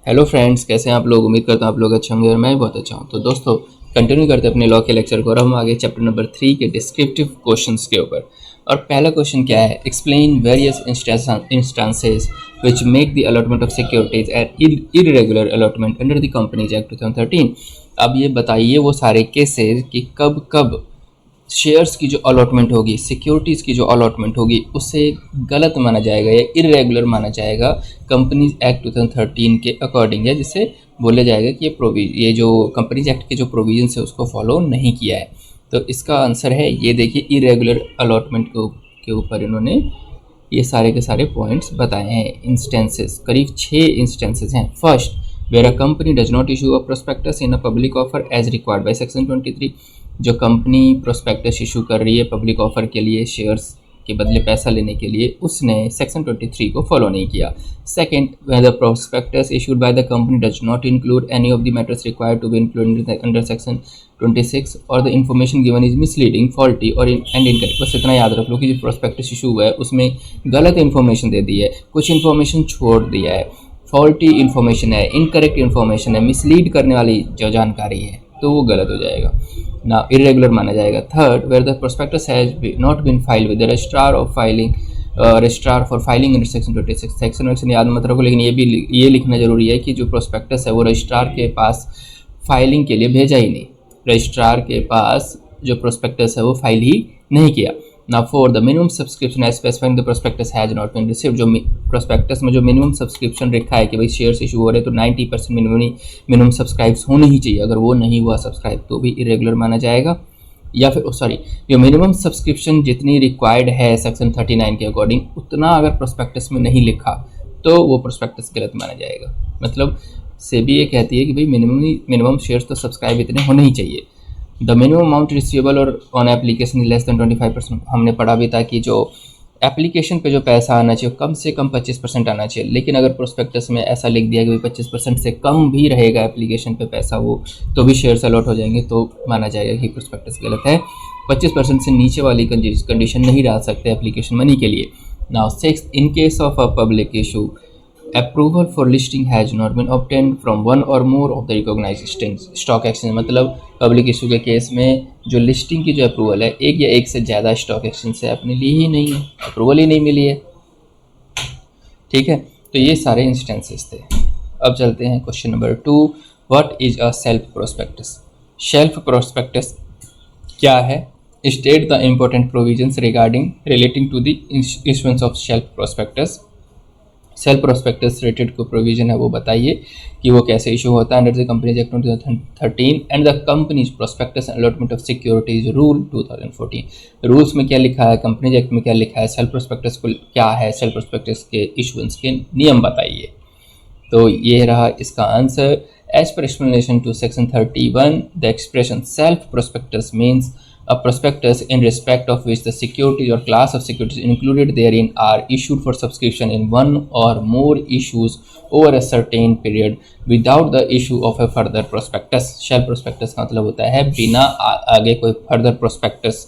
Hello friends, कैसे हैं आप लोग। उम्मीद करता हूँ आप लोग अच्छे होंगे और मैं भी बहुत अच्छा हूँ। तो दोस्तों, कंटिन्यू करते हैं अपने लॉ के लेक्चर को और हम आगे चैप्टर नंबर 3 के डिस्क्रिप्टिव क्वेश्चंस के ऊपर। और पहला क्वेश्चन क्या है, explain various instances which make the allotment of securities and irregular allotment under the companies act 2013। अब ये बताइए वो सारे केसेस कि कब कब शेयर्स की जो अलॉटमेंट होगी, सिक्योरिटीज़ की जो अलॉटमेंट होगी, उसे गलत माना जाएगा या इरेगुलर माना जाएगा कंपनीज एक्ट 2013 के अकॉर्डिंग, या जिसे बोला जाएगा कि ये जो कंपनीज एक्ट के जो प्रोविजन है उसको फॉलो नहीं किया है। तो इसका आंसर है ये, देखिए इरेगुलर अलॉटमेंट के ऊपर इन्होंने ये सारे के सारे पॉइंट्स बताए हैं। इंस्टेंसेस करीब 6 इंस्टेंसेस हैं। First, where a company does not issue a prospectus in a public offer as required by section 23। जो कंपनी प्रोस्पेक्टस इशू कर रही है पब्लिक ऑफर के लिए, शेयर्स के बदले पैसा लेने के लिए, उसने सेक्शन 23 को फॉलो नहीं किया। Second, where the prospectus issued by the company does not include any of the matters required to be included under section 26 और the information given is misleading, faulty और एंड इनकरेक्ट। बस इतना याद रख लो कि जो प्रोस्पेक्टस इशू हुआ है उसमें गलत इन्फॉर्मेशन दे दी है, कुछ इन्फॉर्मेशन छोड़ दिया है, फॉल्टी इन्फॉर्मेशन है, इनकरेक्ट इन्फॉर्मेशन है, मिसलीड करने वाली जो जानकारी है, तो वो गलत हो जाएगा ना, इरेगुलर माना जाएगा। Third, where the prospectus has not been filed with the registrar of filing registrar for filing under section 26। Section याद मत रखो, लेकिन ये लिखना जरूरी है कि जो प्रोस्पेक्टस है वो रजिस्ट्रार के पास फाइलिंग के लिए भेजा ही नहीं, रजिस्ट्रार के पास जो प्रोस्पेक्टस है वो फाइल ही नहीं किया ना। Four, the minimum subscription as specified the prospectus has not been received. जो प्रोस्पेक्टस में जो मिनिमम सब्सक्रिप्शन रखा है कि भाई शेयर्स इशू हो रहे तो 90% मिनिमम सब्सक्राइब्स होने ही चाहिए, अगर वो नहीं हुआ सब्सक्राइब तो भी इरेगुलर माना जाएगा। या फिर जो मिनिमम सब्सक्रिप्शन जितनी रिक्वायर्ड है सेक्शन 39 के अकॉर्डिंग, उतना अगर प्रोस्पेक्टस में नहीं लिखा तो वो प्रोस्पेक्टस गलत माना जाएगा। मतलब सेबी ये कहती है कि भाई मिनिमम शेयर्स तो सब्सक्राइब इतने होने ही चाहिए। द मिनिमम अमाउंट रिसीवेबल और ऑन एप्लीकेशन लेस देन 25%। हमने पढ़ा भी था कि जो एप्लीकेशन पे जो पैसा आना चाहिए कम से कम 25% आना चाहिए, लेकिन अगर प्रोस्पेक्टस में ऐसा लिख दिया कि 25% से कम भी रहेगा एप्लीकेशन पे पैसा वो, तो भी शेयर्स अलॉट हो जाएंगे, तो माना जाएगा कि प्रोस्पेक्टस गलत है। 25% से नीचे वाली कंडीशन नहीं डाल सकते एप्लीकेशन मनी के लिए। Now sixth, in case of a public issue approval for listing has not been obtained from one or more of the recognised stock exchange. मतलब पब्लिक इशू के केस में जो लिस्टिंग की जो अप्रूवल है एक या एक से ज़्यादा स्टॉक एक्सचेंज से अपने ली ही नहीं है, अप्रूवल ही नहीं मिली है। ठीक है, तो ये सारे इंस्टेंसेस थे। अब चलते हैं question number 2, what is a self prospectus. Self prospectus क्या है, state the important provisions relating to the issuance of self prospectus. Self prospectus related को प्रोविजन है वो बताइए कि वो कैसे इशू होता है under the companies act 2013 and the companies prospectus allotment of securities rule 2014। Rules में क्या लिखा है, कंपनीज एक्ट में क्या लिखा है, सेल्फ प्रोस्पेक्टस को क्या है, सेल्फ प्रोस्पेक्टस के इशुएंस के नियम बताइए। तो ये रहा इसका answer. As per explanation to section 31, the expression self prospectus means a prospectus in respect of which the securities or class of securities included therein are issued for subscription in one or more issues over a certain period without the issue of a further prospectus। shell prospectus का मतलब होता है बिना आगे कोई further prospectus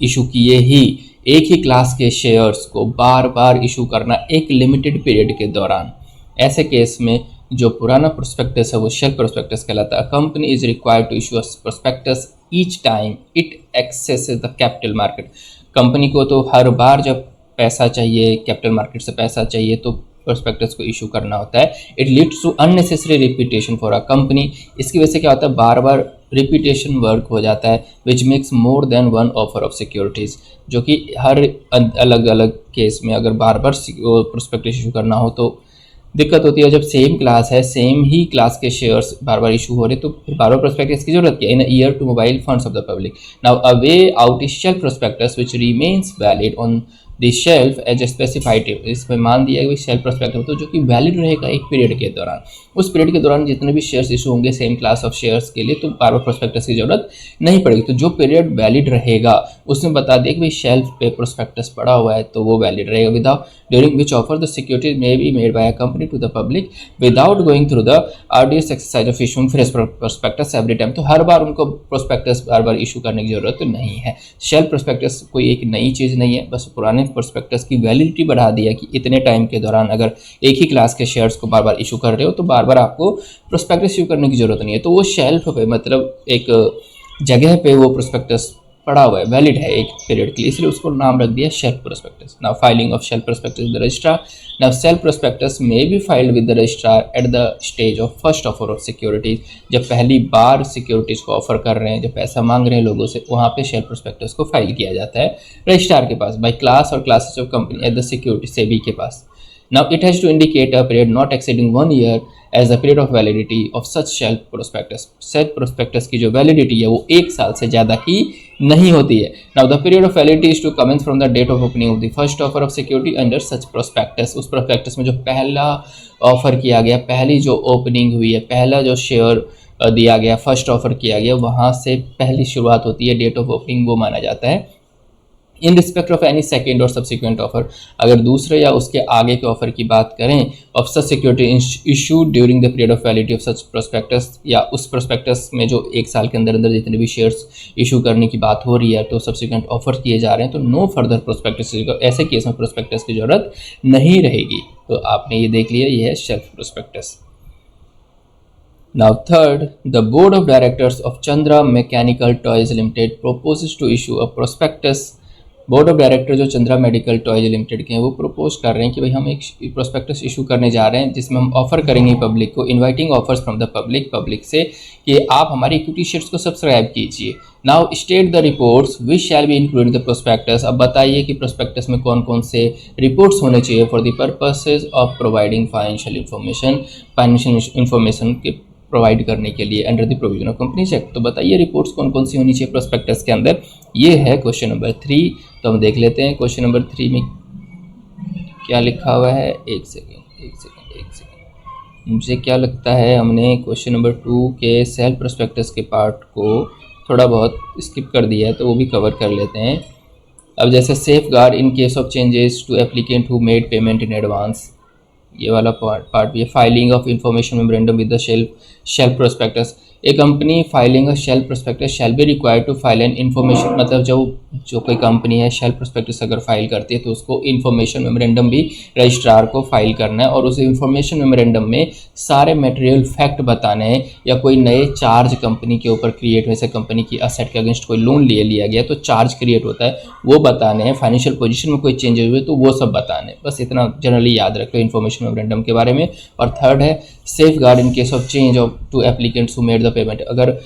issue किए ही एक ही class के शेयर्स को बार बार इशू करना एक लिमिटेड पीरियड के दौरान। ऐसे केस में जो पुराना प्रोस्पेक्टस है वो शेल प्रोस्पेक्टस कहलाता है। Company is required to issue a prospectus each time it accesses the capital market. Company को तो हर बार जब पैसा चाहिए, कैपिटल मार्केट से पैसा चाहिए, तो प्रोस्पेक्टस को इशू करना होता है। It leads to unnecessary repetition for a company. इसकी वजह से क्या होता है, बार बार रिपीटेशन वर्क हो जाता है, which makes more than one offer of securities. जो कि हर अलग अलग केस में अगर बार बार प्रोस्पेक्टस इशू करना हो तो दिक्कत होती है। जब सेम क्लास है, सेम ही क्लास के शेयर्स बार बार इशू हो रहे, तो फिर बार बार प्रोस्पेक्टस की जरूरत क्या है। In year to mobile funds of the public. Now a way out is shelf prospectus which remains valid on the shelf as specified. इसमें मान दिया कि शेल्फ प्रोस्पेक्टस तो जो कि वैलिड रहेगा एक पीरियड के दौरान। उस पीरियड के दौरान जितने भी शेयर्स इशू होंगे सेम क्लास ऑफ शेयर्स के लिए, तो बार बार प्रोस्पेक्टस की जरूरत नहीं पड़ेगी। तो जो पीरियड वैलिड रहेगा उसमें बता दिया कि भाई शेल्फ पे प्रोस्पेक्टस पड़ा हुआ है तो वो वैलिड रहेगा। Without during which offer the securities may be made by a company to the public without going through the arduous exercise of issuing fresh prospectus every time. तो हर बार उनको प्रोस्पेक्टस बार बार इशू करने की जरूरत नहीं है। शेल्फ प्रोस्पेक्टस कोई एक नई चीज़ नहीं है, बस पुराने प्रोस्पेक्टस की वैलिडिटी बढ़ा दिया कि इतने टाइम के दौरान अगर एक ही क्लास के शेयर्स को बार बार इशू कर रहे हो तो बार बार आपको प्रोस्पेक्टस इशू करने की जरूरत नहीं है। तो वो शेल्फ पे मतलब एक जगह पे वो प्रोस्पेक्टस पड़ा हुआ है, वैलिड है एक पीरियड के लिए, इसलिए उसको नाम रख दिया shelf prospectus. Now filing of shelf prospectus with the registrar. Now shelf prospectus may be filed with the registrar at the stage of first offer of securities. जब पहली बार सिक्योरिटीज को ऑफर कर रहे हैं, जब पैसा मांग रहे हैं लोगों से, वहाँ पे शेल्फ प्रोस्पेक्टस को फाइल किया जाता है रजिस्ट्रार के पास बाय क्लास और classes of company at the security SEBI के पास। Now it has to indicate a period not exceeding 1 year as the period of validity of such shelf prospectus. Shelf prospectus की जो validity है वो 1 साल से ज़्यादा की नहीं होती है। Now the period of validity is to commence from the date of opening of the first offer of security under such prospectus. उस prospectus में जो पहला ऑफर किया गया, पहली जो ओपनिंग हुई है, पहला जो शेयर दिया गया, फर्स्ट ऑफर किया गया, वहाँ से पहली शुरुआत होती है, डेट ऑफ ओपनिंग वो माना जाता है। In respect of any second और सब्सिक्वेंट ऑफर, अगर दूसरे या उसके आगे के ऑफर की बात करें, of such security issued during the period of validity of such prospectus, या उस प्रोस्पेक्टस में जो 1 साल के अंदर अंदर जितने भी शेयर्स इशू करने की बात हो रही है तो सब्सिक्वेंट ऑफर किए जा रहे हैं, तो नो फर्दर प्रोस्पेक्टस, ऐसे केस में प्रोस्पेक्टस की जरूरत नहीं रहेगी। तो आपने ये देख लिया, ये है shelf prospectus. Now third, the board of directors of Chandra Mechanical Toys Limited proposes to issue a prospectus। Board of director जो चंद्रा मेडिकल टॉयज लिमिटेड के हैं वो प्रपोज कर रहे हैं कि भाई हम एक प्रोस्पेक्टस इशू करने जा रहे हैं जिसमें हम ऑफर करेंगे पब्लिक को, inviting offers from the public से कि आप हमारी इक्विटी शेयर्स को सब्सक्राइब कीजिए। Now state the reports which shall be included the prospectus. अब बताइए कि प्रोस्पेक्टस में कौन कौन से रिपोर्ट्स होने चाहिए for the purposes of providing financial information के प्रोवाइड करने के लिए under the provision of companies act. तो बताइए रिपोर्ट्स कौन कौन सी होनी चाहिए प्रोस्पेक्टस के अंदर। ये है क्वेश्चन नंबर 3। तो हम देख लेते हैं क्वेश्चन नंबर 3 में क्या लिखा हुआ है। एक सेकेंड, मुझे क्या लगता है हमने क्वेश्चन नंबर 2 के सेल्फ प्रोस्पेक्टस के पार्ट को थोड़ा बहुत स्किप कर दिया है, तो वो भी कवर कर लेते हैं। अब जैसे safeguard in case of changes to applicant who made payment in advance, ये वाला पार्ट भी है। Filing of information memorandum with the shelf prospectus. A company filing a shelf prospectus shall be required to file an information, मतलब जो कोई company है shelf prospectus अगर file करती है तो उसको इन्फॉर्मेशन मेमोरेंडम भी रजिस्ट्रार को फाइल करना है, और उस इन्फॉर्मेशन मेमोरेंडम में सारे मटेरियल फैक्ट बताने हैं, या कोई नए चार्ज कंपनी के ऊपर क्रिएट हुए, जैसे कंपनी की असेट के अगेंस्ट कोई लोन लिया गया तो चार्ज क्रिएट होता है वो बताने हैं, फाइनेंशियल पोजीशन में कोई चेंजेस हुए तो वो सब बताने हैं। बस इतना जनरली याद रख लो इन्फॉर्मेशन मेमोरेंडम के बारे में। और थर्ड है safeguard in case of change of to applicants who made the payment. अगर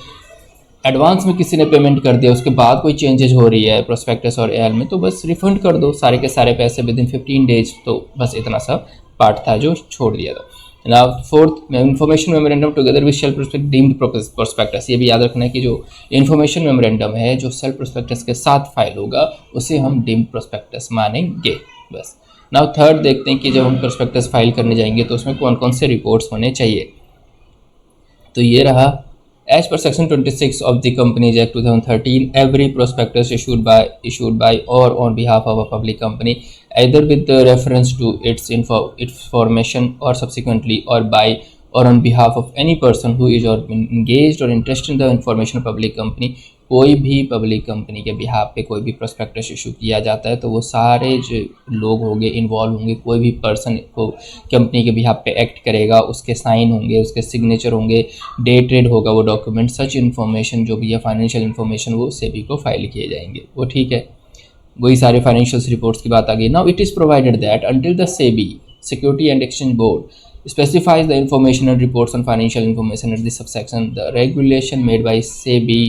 एडवांस में किसी ने पेमेंट कर दिया, उसके बाद कोई चेंजेस हो रही है प्रोस्पेक्टस और एल में, तो बस रिफंड कर दो सारे के सारे पैसे विद इन 15 डेज। तो बस इतना सा पार्ट था जो छोड़ दिया था। Now fourth, information memorandum together with self prospectus deemed prospectus. ये भी याद रखना है कि जो इन्फॉर्मेशन मेमोरेंडम है जो सेल्फ प्रोस्पेक्टस के साथ फाइल होगा उसे हम डीम्ड प्रोस्पेक्टस मानेंगे। बस नाउ थर्ड देखते हैं कि जब हम प्रोस्पेक्टस फाइल करने जाएंगे तो उसमें कौन कौन से रिपोर्ट्स होने चाहिए। तो ये रहा, as per section 26 of the companies act 2013, every prospectus issued by or on behalf of a public company either with reference to its information or subsequently or by or on behalf of any person who is or engaged or interested in the information of public company। कोई भी public company के behalf पे कोई भी prospectus issue किया जाता है तो वो सारे जो लोग होंगे इन्वॉल्व होंगे, कोई भी पर्सन को कंपनी के बिहाफ पे एक्ट करेगा, उसके साइन होंगे, उसके सिग्नेचर होंगे, डेटेड होगा वो डॉक्यूमेंट, सच इन्फॉर्मेशन जो भी है फाइनेंशियल इन्फॉर्मेशन वो सेबी को फाइल किए जाएंगे। वो ठीक है, वही सारे फाइनेंशियल रिपोर्ट्स की बात आ गई। Now it is provided that until the SEBI security and exchange board specifies the information and reports on financial information at this subsection, the regulation made by SEBI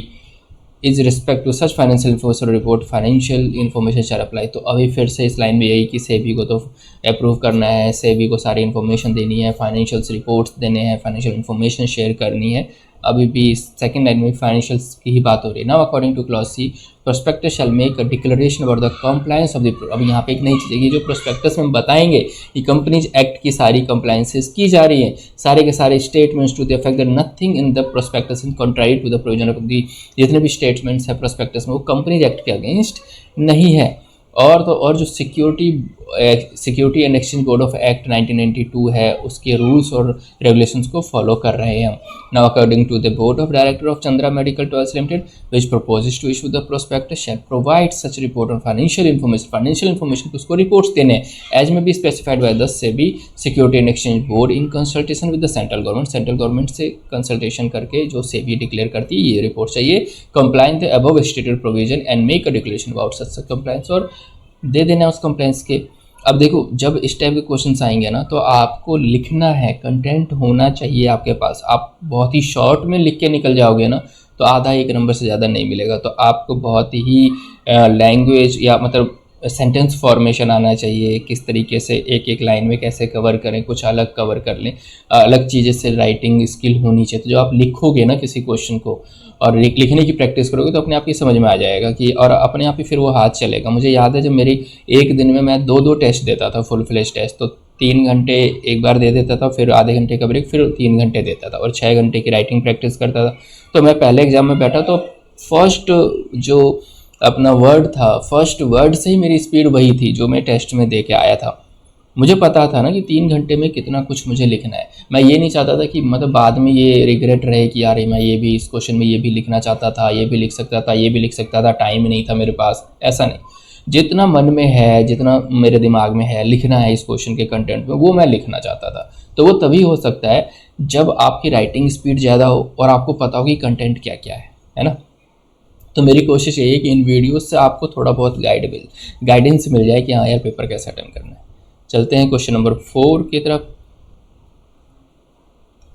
is respect to such financial information report financial information shall apply। तो अभी फिर से इस line में यही कि सेबी को तो अप्रूव करना है, सेबी को सारी इन्फॉर्मेशन देनी है, फाइनेंशियल रिपोर्ट्स देने हैं, फाइनेंशियल इन्फॉर्मेशन शेयर करनी है। अभी भी सेकंड लाइन में फाइनेंशियल्स की ही बात हो रही है। Now according to clause C, prospectus shall make a declaration about the compliance of the. अब यहाँ पे एक नई चीज़ है कि जो प्रोस्पेक्टस में बताएंगे कि कंपनीज एक्ट की सारी कंप्लायंसेस की जा रही हैं, सारे के सारे statements to the effect that nothing in the prospectus in contrary to the provision of the. जितने भी स्टेटमेंट्स है प्रोस्पेक्टस में वो कंपनीज एक्ट के अगेंस्ट नहीं है। और जो security and exchange board of act 1992 है, उसके रूल्स और रेगुलेशंस को फॉलो कर रहे हैं हम। Now according to the board of director of Chandra medical toys limited which proposes to issue the prospectus shall provide such report on financial information को उसको रिपोर्ट्स देने as may be specified by the SEBI security and exchange board in consultation with the central government से consultation करके जो SEBI declare करती है ये report चाहिए, complain the above stated provision and make a declaration about such compliance, और दे देना उस कंप्लाइंस के। अब देखो, जब इस टाइप के क्वेश्चंस आएंगे ना तो आपको लिखना है, कंटेंट होना चाहिए आपके पास। आप बहुत ही शॉर्ट में लिख के निकल जाओगे ना तो आधा एक नंबर से ज़्यादा नहीं मिलेगा। तो आपको बहुत ही लैंग्वेज या मतलब सेंटेंस फॉर्मेशन आना चाहिए, किस तरीके से एक एक लाइन में कैसे कवर करें, कुछ अलग कवर कर लें, अलग चीज़ें से राइटिंग स्किल होनी चाहिए। तो जो आप लिखोगे ना किसी क्वेश्चन को और लिखने की प्रैक्टिस करोगे तो अपने आप ही समझ में आ जाएगा कि, और अपने आप ही फिर वो हाथ चलेगा। मुझे याद है जब मेरी एक दिन में मैं दो टेस्ट देता था, फुल फ्लेज टेस्ट, तो 3 घंटे एक बार दे देता था, फिर आधे घंटे का ब्रेक, फिर 3 घंटे देता था और 6 घंटे की राइटिंग प्रैक्टिस करता था। तो मैं पहले एग्जाम में बैठा तो फर्स्ट जो अपना वर्ड था, फर्स्ट वर्ड से ही मेरी स्पीड वही थी जो मैं टेस्ट में दे के आया था। मुझे पता था ना कि 3 घंटे में कितना कुछ मुझे लिखना है। मैं ये नहीं चाहता था कि मतलब बाद में ये रिग्रेट रहे कि यार मैं ये भी इस क्वेश्चन में ये भी लिखना चाहता था, ये भी लिख सकता था, ये भी लिख सकता था, टाइम नहीं था मेरे पास। ऐसा नहीं, जितना मन में है, जितना मेरे दिमाग में है लिखना है इस क्वेश्चन के कंटेंट में, वो मैं लिखना चाहता था। तो वो तभी हो सकता है जब आपकी राइटिंग स्पीड ज़्यादा हो और आपको पता हो कि कंटेंट क्या क्या है ना। तो मेरी कोशिश यही है कि इन वीडियोस से आपको थोड़ा बहुत गाइडेंस मिल जाए कि हाँ यार पेपर कैसे अटेम्प्ट करना है। चलते हैं क्वेश्चन नंबर 4 की तरफ।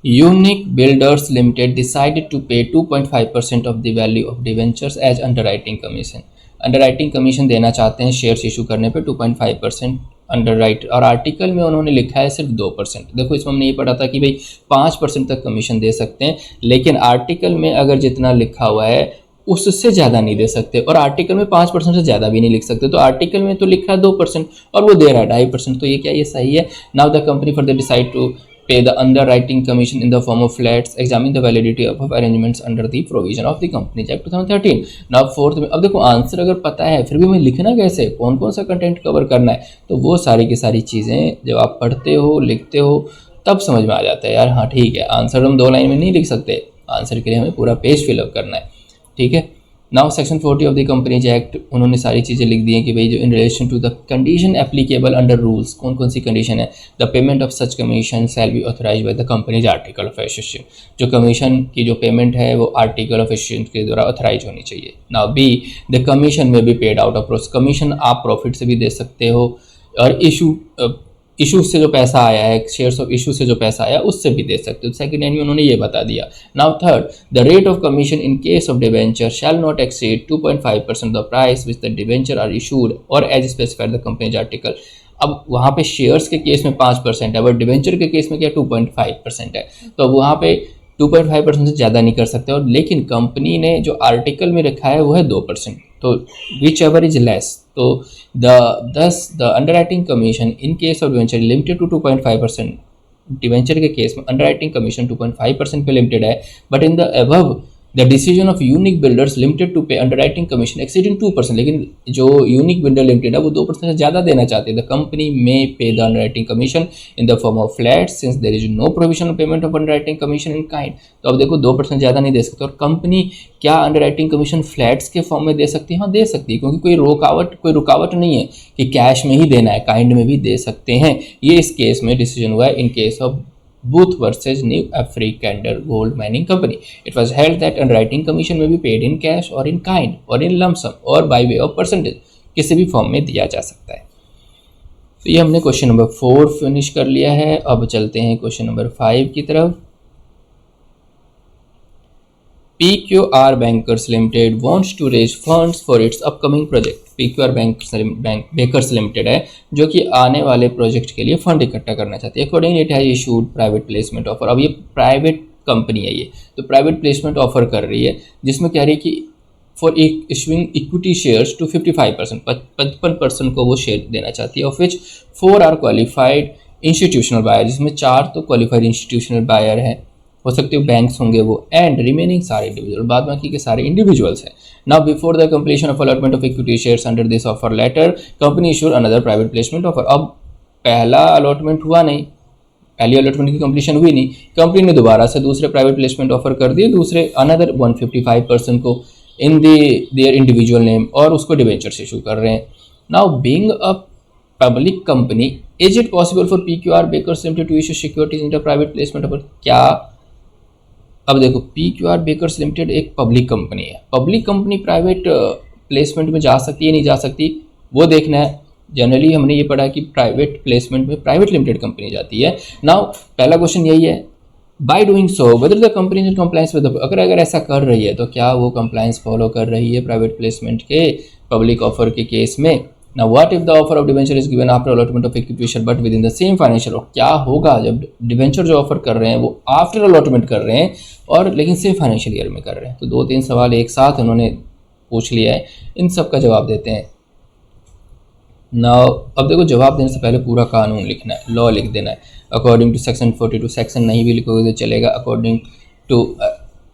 Unique Builders Limited decided to pay 2.5% of the value of debentures as underwriting commission. Underwriting commission देना चाहते हैं शेयर्स इशू करने पे 2.5% अंडरराइट, और आर्टिकल में उन्होंने लिखा है सिर्फ 2%। देखो इसमें हमने ये पढ़ा था कि भाई 5% तक कमीशन दे सकते हैं, लेकिन आर्टिकल में अगर जितना लिखा हुआ है उससे ज़्यादा नहीं दे सकते, और आर्टिकल में 5% से ज़्यादा भी नहीं लिख सकते। तो आर्टिकल में तो लिखा है 2% और वो दे रहा है 2.5%, तो ये क्या, ये सही है। Now the company for the decide to pay the underwriting commission in the form of flats, examine the validity of arrangements under the provision of the companies act 2013। Now 4th में, अब देखो आंसर अगर पता है फिर भी हमें लिखना कैसे, कौन कौन सा कंटेंट कवर करना है, तो वो सारी की सारी चीज़ें जब आप पढ़ते हो लिखते हो तब समझ में आ जाता है यार हाँ ठीक है, आंसर हम 2 लाइन में नहीं लिख सकते, आंसर के लिए हमें पूरा पेज फिलअप करना है। ठीक है, now section 40 of the companies Act, उन्होंने सारी चीज़ें लिख दी हैं कि भाई जो in relation to the condition applicable under rules, कौन कौन सी कंडीशन है। The payment of such commission shall be authorise by the companies article of association, जो कमीशन की जो पेमेंट है वो आर्टिकल ऑफ एसोसिएशन के द्वारा ऑथराइज होनी चाहिए। Now B, the commission may be paid out of profit, commission आप प्रॉफिट से भी दे सकते हो, और इशू से जो पैसा आया है, शेयर्स ऑफ इशू से जो पैसा आया उससे भी दे सकते हो। सेकंड लाइन में उन्होंने ये बता दिया। Now third, the rate of commission in case of debenture shall not exceed 2.5% the price which the debenture are issued or as specified the companies article. अब वहाँ पे शेयर्स के केस में 5% है, बट डिवेंचर के केस में क्या 2.5% है, तो अब वहाँ पे 2.5% से ज़्यादा नहीं कर सकते। और लेकिन कंपनी ने जो आर्टिकल में रखा है वो है 2%, तो विच एवर इज लेस, तो the underwriting commission in case of debenture limited to 2.5%। Debenture के केस में अंडरराइटिंग कमीशन 2.5% पे लिमिटेड है, but in the above the decision of Unique Builders Limited to pay underwriting commission exceeding 2%, लेकिन जो unique builder limited है वो 2% से ज़्यादा देना चाहते हैं। द कंपनी में pay the underwriting commission in the form of flat since there is no provision of payment of underwriting commission in kind. तो अब देखो 2% ज़्यादा नहीं दे सकते, और कंपनी क्या अंडरराइटिंग कमीशन फ्लैट्स के फॉर्म में दे सकती है? हाँ दे सकती है, क्योंकि कोई रुकावट नहीं है कि कैश में ही देना है, काइंड में भी दे सकते हैं। ये इस केस में डिसीजन हुआ है इन case of Booth versus New Afrikaner Gold Mining Company. It was held that underwriting commission may be paid in cash or in kind or in lump sum or by way of percentage, किसी भी form में दिया जा सकता है। तो ये हमने क्वेश्चन नंबर 4 फिनिश कर लिया है। अब चलते हैं क्वेश्चन नंबर 5 की तरफ। PQR Bankers Limited wants to raise funds for its upcoming project. PQR Bankers Limited है जो कि आने वाले प्रोजेक्ट के लिए फंड इकट्ठा करना चाहती है। Accordingly it has issued private placement offer. अब ये प्राइवेट कंपनी है, ये तो प्राइवेट प्लेसमेंट ऑफर कर रही है, जिसमें कह रही है कि for issuing equity shares to 55%, 55% को वो शेयर देना चाहती है, of which 4 are qualified institutional buyer, जिसमें 4 तो क्वालिफाइड इंस्टीट्यूशनल बायर हैं हो सकते हो बैंक्स होंगे वो, एंड रिमेनिंग सारे इंडिविजुअल, बाद बाकी के सारे इंडिविजुअल्स हैं। Now before the completion of allotment of equity shares under this offer letter company issued another private placement offer. अब पहला अलॉटमेंट हुआ नहीं, पहली अलॉटमेंट की कंप्लीशन हुई नहीं, कंपनी ने दोबारा से दूसरे प्राइवेट प्लेसमेंट ऑफर कर दिए दूसरे अनदर 155% को इन देयर इंडिविजुअल नेम, और उसको डिवेंचर्स इशू कर रहे हैं। Now being a public company is it possible for PQR Bakers Limited to issue securities in the private placement offer? क्या, अब देखो PQR बेकर्स लिमिटेड एक पब्लिक कंपनी है, पब्लिक कंपनी प्राइवेट प्लेसमेंट में जा सकती है नहीं जा सकती वो देखना है। जनरली हमने ये पढ़ा कि प्राइवेट प्लेसमेंट में प्राइवेट लिमिटेड कंपनी जाती है। नाउ पहला क्वेश्चन यही है, by doing so whether the company in compliance with, अगर ऐसा कर रही है तो क्या वो कंप्लायंस फॉलो कर रही है प्राइवेट प्लेसमेंट के पब्लिक ऑफर के केस में। Now what if the offer of debenture is given after allotment of equity share but within the same financial year? क्या होगा जब डिवेंचर जो ऑफर कर रहे हैं वो आफ्टर अलॉटमेंट कर रहे हैं और लेकिन सेम फाइनेंशियल ईयर में कर रहे हैं। तो 2-3 सवाल एक साथ उन्होंने पूछ लिया है, इन सब का जवाब देते हैं। नाउ अब देखो जवाब देने से पहले पूरा कानून लिखना है, लॉ लिख देना है। अकॉर्डिंग टू सेक्शन 42, सेक्शन नहीं भी लिखोगे तो चलेगा। According to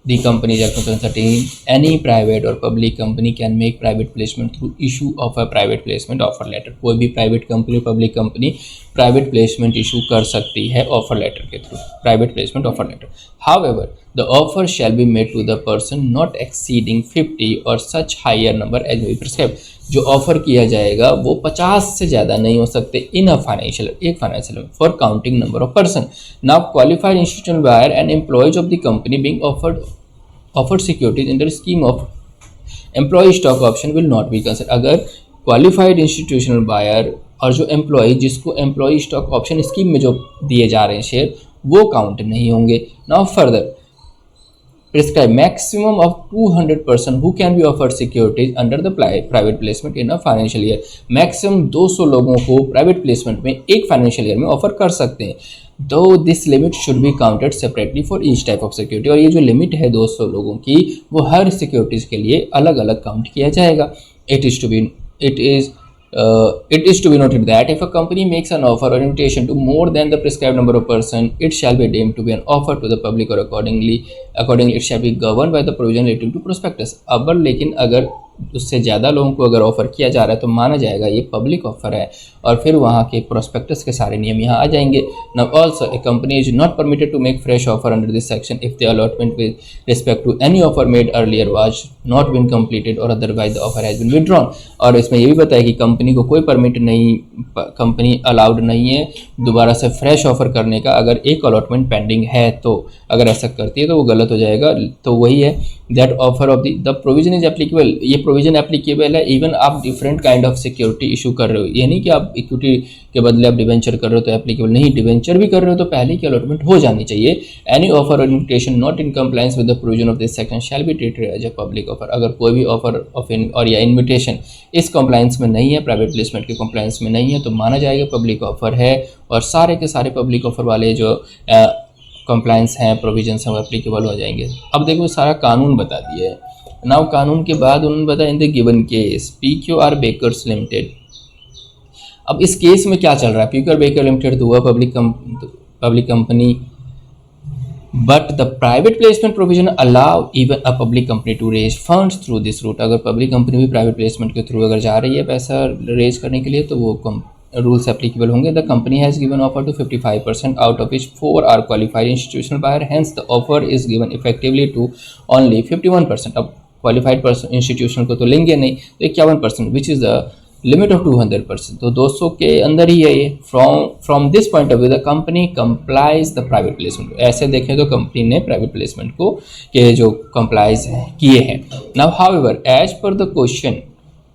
the Companies Act of 2013, any private or public company can make private placement through issue of a private placement offer letter। कोई भी private company public company private placement issue कर सकती है ऑफर लेटर के through, private placement offer letter. However, the offer shall be made to the person not exceeding 50 or such higher number as may be prescribed। जो offer किया जाएगा वो 50 से ज़्यादा नहीं हो सकते इन अ फाइनेंशियल, एक फाइनेंशियल में, for counting number of person. Now qualified institutional buyer and employees of the company being offered securities in the scheme of employee stock option will not be consider. अगर qualified institutional buyer और जो employ जिसको employ stock option scheme में जो दिए जा रहे हैं शेयर वो काउंट नहीं होंगे। Now further prescribe maximum of 200 person who can be offered securities under the private placement in a financial year। Maximum 200 लोगों को प्राइवेट प्लेसमेंट में एक फाइनेंशियल ईयर में ऑफर कर सकते हैं। दो this limit should be counted separately for each type of security. और ये जो लिमिट है 200 लोगों की वो हर सिक्योरिटीज़ के लिए अलग अलग काउंट किया जाएगा। It is to be noted that if a company makes an offer or invitation to more than the prescribed number of person, it shall be deemed to be an offer to the public or accordingly it shall be governed by the provision relating to prospectus। अब लेकिन अगर उससे ज़्यादा लोगों को अगर offer किया जा रहा है तो माना जाएगा ये पब्लिक ऑफर है और फिर वहाँ के प्रोस्पेक्टस के सारे नियम यहाँ आ जाएंगे। Now also a company is not permitted to make fresh offer under this section if the allotment with respect to any offer made earlier was not been completed or otherwise the offer has been withdrawn. और इसमें ये भी बताया कि company को कोई permit नहीं, company allowed नहीं है दोबारा से फ्रेश ऑफर करने का अगर एक अलॉटमेंट पेंडिंग है तो। अगर ऐसा करती है तो वो गलत हो जाएगा। तो वही है that offer of the provision is applicable, ये प्रोविजन एप्लीकेबल है इवन आप different kind of security issue कर रहे हो। ये नहीं कि आप इक्विटी के बदले आप डिवेंचर कर रहे हो तो एप्लीकेबल नहीं, डिवेंचर भी कर रहे हो तो पहले की अलॉटमेंट हो जानी चाहिए। एनी ऑफर और invitation not in compliance with the provision of this section shall be treated as a public offer. अगर कोई भी ऑफर ऑफ और या इन्विटेशन इस कंप्लायंस में नहीं है, प्राइवेट प्लेसमेंट के कंप्लायंस में नहीं है तो माना जाएगा पब्लिक ऑफर है और सारे के सारे पब्लिक ऑफर वाले जो कंप्लायंस हैं, प्रोविजंस हैं वो एप्लीकेबल हो जाएंगे। अब देखो सारा कानून बता दिया है। नाउ कानून के बाद उन्होंने बताया in the given case PQR Bakers Limited. अब इस केस में क्या चल रहा है, PQR बेकर लिमिटेड तो हुआ public company but the private placement provision allow even a public company to raise funds through this route. अगर पब्लिक कंपनी भी प्राइवेट प्लेसमेंट के थ्रू अगर जा रही है पैसा रेज करने के लिए तो वो रूल्स एप्लीकेबल होंगे। The company has given offer to 55% out of which 4 are qualified institutional buyer, hence the offer is given effectively to only 51%। अब क्वालिफाइड इंस्टीट्यूशन को तो लेंगे नहीं तो 51% which is the limit of 200%, तो 200 के अंदर ही है ये। From this point of view the company complies the private placement. ऐसे देखें तो कंपनी ने प्राइवेट प्लेसमेंट को के जो कंप्लाइज किए हैं। Now however as per the question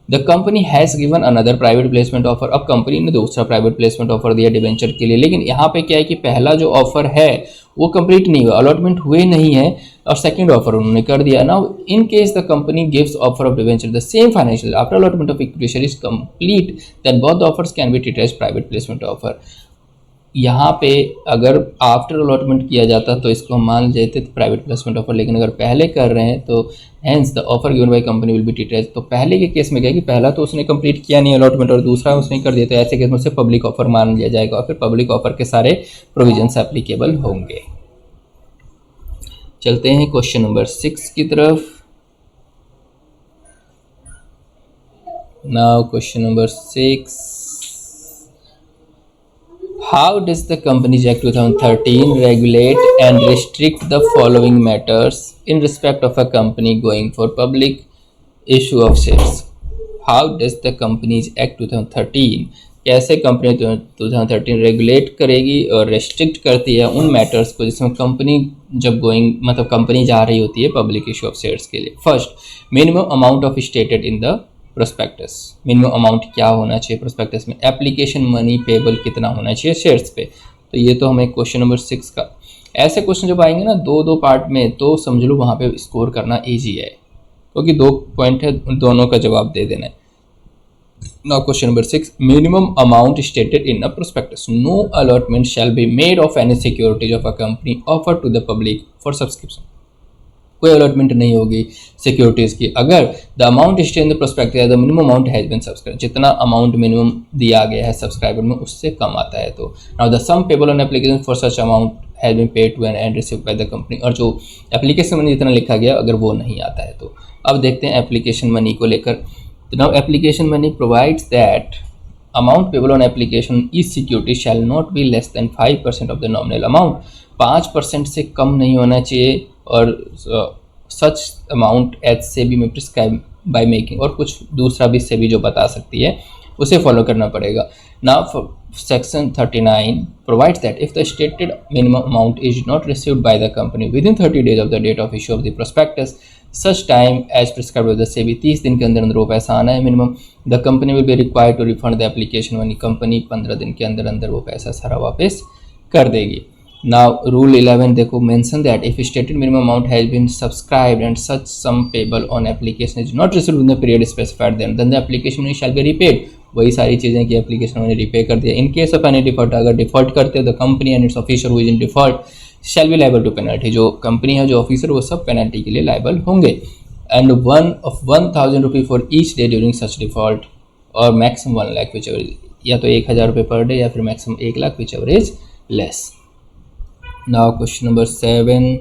the company has given another private placement offer. अब कंपनी ने दूसरा प्राइवेट प्लेसमेंट ऑफर दिया डिवेंचर के लिए, लेकिन यहाँ पे क्या है कि पहला जो ऑफर है वो कंप्लीट नहीं हुआ, अलॉटमेंट हुए नहीं है और सेकंड ऑफर उन्होंने कर दिया। Now in case the company gives offer of debenture the same financial after allotment of equity share is complete then both the offers can be treated as private placement offer. यहाँ पे अगर after allotment किया जाता तो इसको हम मान लेते थे प्राइवेट प्लेसमेंट ऑफर, लेकिन अगर पहले कर रहे हैं तो hence the offer given by company will be treated. तो पहले के केस में क्या है कि पहला तो उसने कंप्लीट किया नहीं अलॉटमेंट और दूसरा उसने कर दिया, तो ऐसे केस में से पब्लिक ऑफर मान लिया जाएगा और फिर पब्लिक ऑफर के सारे प्रोविजंस एप्लीकेबल होंगे। चलते हैं क्वेश्चन नंबर 6 की तरफ। Now question number 6, how does the Companies Act 2013 regulate and restrict the following matters in respect of a company going for public issue of shares? How does the Companies Act 2013 कैसे company 2013 regulate करेगी और restrict करती है उन matters को जिसमें company जब going मतलब कंपनी जा रही होती है पब्लिक इशू ऑफ शेयर्स के लिए। First, minimum amount of stated in the prospectus. Minimum amount क्या होना चाहिए प्रोस्पेक्टस में? एप्लीकेशन मनी पेबल कितना होना चाहिए शेयर्स पे? तो ये तो हमें क्वेश्चन नंबर 6 का, ऐसे क्वेश्चन जब आएंगे ना दो पार्ट में तो समझ लो वहाँ पे स्कोर करना ईजी है, क्योंकि 2 पॉइंट है, दोनों का जवाब दे देना है। Now question number 6, minimum amount stated in a prospectus, no allotment shall be made of any securities of a company offer to the public for subscription. कोई अलॉटमेंट नहीं होगी सिक्योरिटीज़ की अगर the amount stated in the prospectus the minimum amount has been subscribe, जितना amount minimum दिया गया है subscriber में उससे कम आता है। तो now the sum payable on application for such amount has been paid to and received by the company, और जो एप्लीकेशन मनी जितना लिखा गया अगर वो नहीं आता है तो। अब देखते हैं एप्लीकेशन मनी को लेकर। Now application money provides that amount payable on application is security shall not be less than 5% of the nominal amount, 5% से कम नहीं होना चाहिए, और सच अमाउंट एज सेबी में प्रिस्क्राइब बाय मेकिंग, और कुछ दूसरा भी सेबी जो बता सकती है उसे फॉलो करना पड़ेगा। Now section 39 provides that if the stated minimum amount is not received by the company with in 30 days of the date of issue of the prospectus such time as prescribe by the SEBI, 30 दिन के अंदर अंदर वो पैसा आना है minimum, the company will be required to refund the application money, company 15 दिन के अंदर अंदर वो पैसा सारा वापस कर देगी। Now rule 11 देखो mention that if stated minimum amount has been subscribed and such sum payable on application is not received within the period specified then the application money shall be repaid। वही सारी चीज़ें कि application मैंने repay कर दिया। In case of any default, अगर default करते हो the company and its officer who is in default shall be liable to penalty, जो कंपनी है जो ऑफिसर वो सब पेनल्टी के लिए लाइबल होंगे। एंड 1,000 रुपये for each day during such default, और मैक्सिमम 1 लाख विच एवर, या तो 1,000 रुपये पर डे या फिर maximum 1 lakh which ever is less. Now question number 7,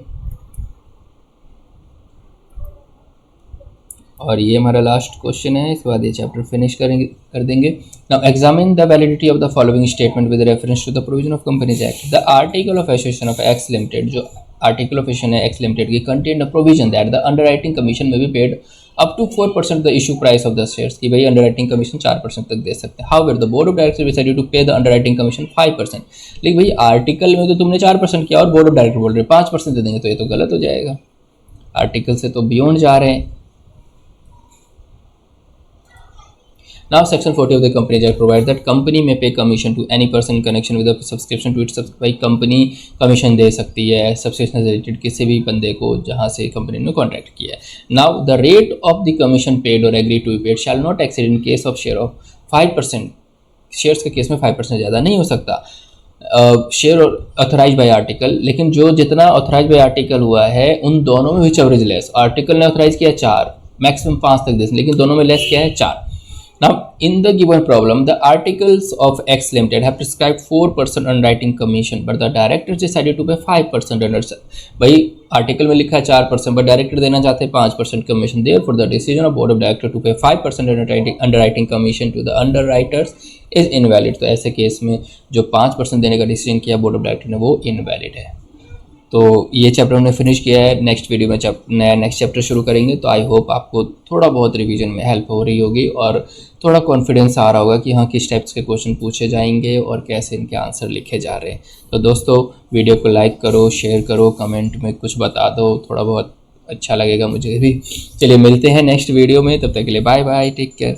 और ये हमारा लास्ट क्वेश्चन है, इसके बाद ये चैप्टर फिनिश कर देंगे। Now examine the validity of the following statement with reference to the provision of companies act. The article of association of X limited, जो आर्टिकल ऑफ एसोसिएशन है एक्स लिमिटेड की, contain the provision that the underwriting commission may be paid up to 4% the issue price of the shares, की भाई underwriting commission 4% तक दे सकते हैं। However the board of directors decided to pay the underwriting commission 5%, लेकिन भाई article में तो तुमने 4% किया और बोर्ड ऑफ डायरेक्टर बोल रहे 5% दे देंगे, तो ये तो गलत हो जाएगा, आर्टिकल से तो बियॉन्ड जा रहे हैं। Now section 40 of the Companies Act provides that company may pay commission to any person in connection with the subscription to its भाई कंपनी कमीशन दे सकती है सब्सक्रिप्शन से रिलेटेड किसी भी बंदे को जहाँ से कंपनी ने कॉन्ट्रैक्ट किया है। Now the rate of the commission paid or agree to be paid shall not exceed in case of share of 5%, shares के केस में 5% ज़्यादा नहीं हो सकता। शेयर ऑथराइज बाय आर्टिकल, लेकिन जो जितना ऑथराइज बाय आर्टिकल हुआ है उन दोनों में विच एवरेज लेस, आर्टिकल ने ऑथराइज किया 4, मैक्सिमम 5 तक दे, लेकिन दोनों में लेस क्या है 4। Now, in the given problem, the articles of X Limited have prescribed 4% underwriting commission, but the directors decided to pay 5% under। भाई आर्टिकल में लिखा है 4%, but डायरेक्टर देना चाहते हैं 5% commission. Therefore, the decision of board of director to pay 5% underwriting commission to the underwriters is invalid। तो ऐसे case में जो 5% देने का डिसीजन किया बोर्ड ऑफ डायरेक्टर ने वो इनवैलिड है। तो ये चैप्टर हमने फिनिश किया है। नेक्स्ट वीडियो में नया नेक्स्ट चैप्टर शुरू करेंगे, तो आई होप आपको थोड़ा बहुत रिवीजन में हेल्प हो रही होगी और थोड़ा कॉन्फिडेंस आ रहा होगा कि हाँ किस टाइप्स के क्वेश्चन पूछे जाएंगे और कैसे इनके आंसर लिखे जा रहे हैं। तो दोस्तों वीडियो को लाइक करो, शेयर करो, कमेंट में कुछ बता दो, थोड़ा बहुत अच्छा लगेगा मुझे भी। चलिए मिलते हैं नेक्स्ट वीडियो में, तब तक के लिए बाय बाय, टेक केयर।